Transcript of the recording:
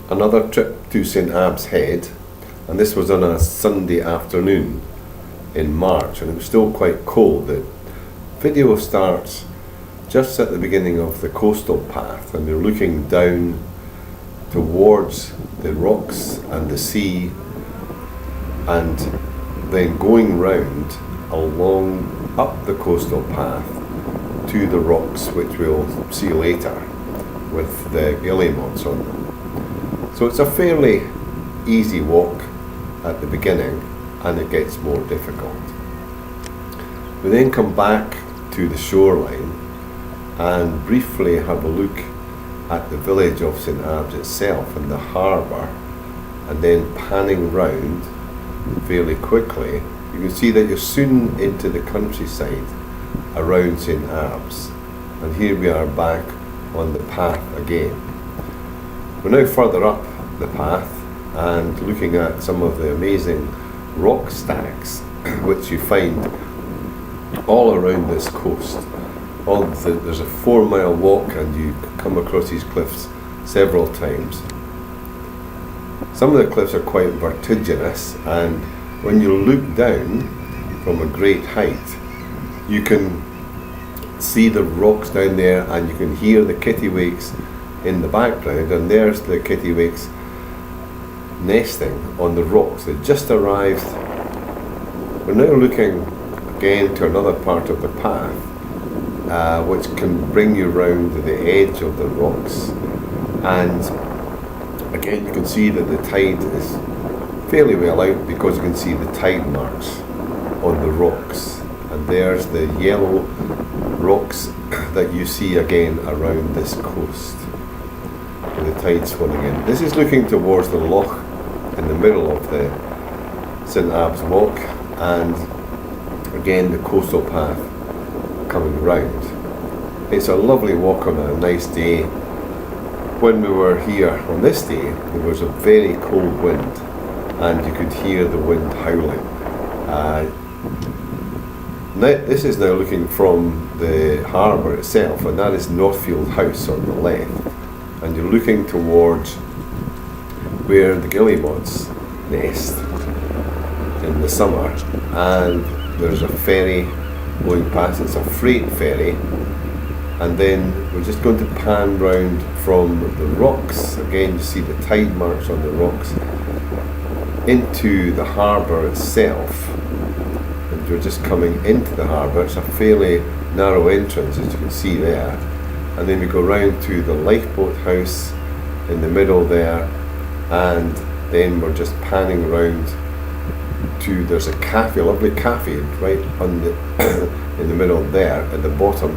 another trip to St Abbs Head, and this was on a Sunday afternoon in March, and it was still quite cold. The video starts just at the beginning of the coastal path, and you're looking down towards the rocks and the sea, and then going round along up the coastal path to the rocks, which we'll see later, with the guillemots on them. So it's a fairly easy walk at the beginning, and it gets more difficult. We then come back to the shoreline and briefly have a look at the village of St Abbs itself and the harbour, and then panning round fairly quickly, you can see that you're soon into the countryside around St Abbs, and here we are back on the path again. We're now further up the path and looking at some of the amazing rock stacks which you find all around this coast. There's a 4-mile walk, and you come across these cliffs several times. Some of the cliffs are quite vertiginous, and when you look down from a great height, you can see the rocks down there, and you can hear the kittiwakes in the background, and there's the kittiwakes nesting on the rocks. They just arrived. We're now looking again to another part of the path, which can bring you round to the edge of the rocks, and again you can see that the tide is fairly well out, because you can see the tide marks on the rocks, and there's the yellow rocks that you see again around this coast with the tide swelling in. This is looking towards the loch in the middle of the St Abbs walk, and again the coastal path coming round. It's a lovely walk on a nice day. When we were here on this day, there was a very cold wind, and you could hear the wind howling. This is now looking from the harbour itself, and that is Northfield House on the left, and you're looking towards where the guillemots nest in the summer, and there's a ferry going past. It's a freight ferry, and then we're just going to pan round from the rocks. Again, you see the tide marks on the rocks into the harbour itself, and you're just coming into the harbour. It's a fairly narrow entrance, as you can see there, and then we go round to the lifeboat house in the middle there, and then we're just panning around there's a cafe, a lovely cafe right on the in the middle there at the bottom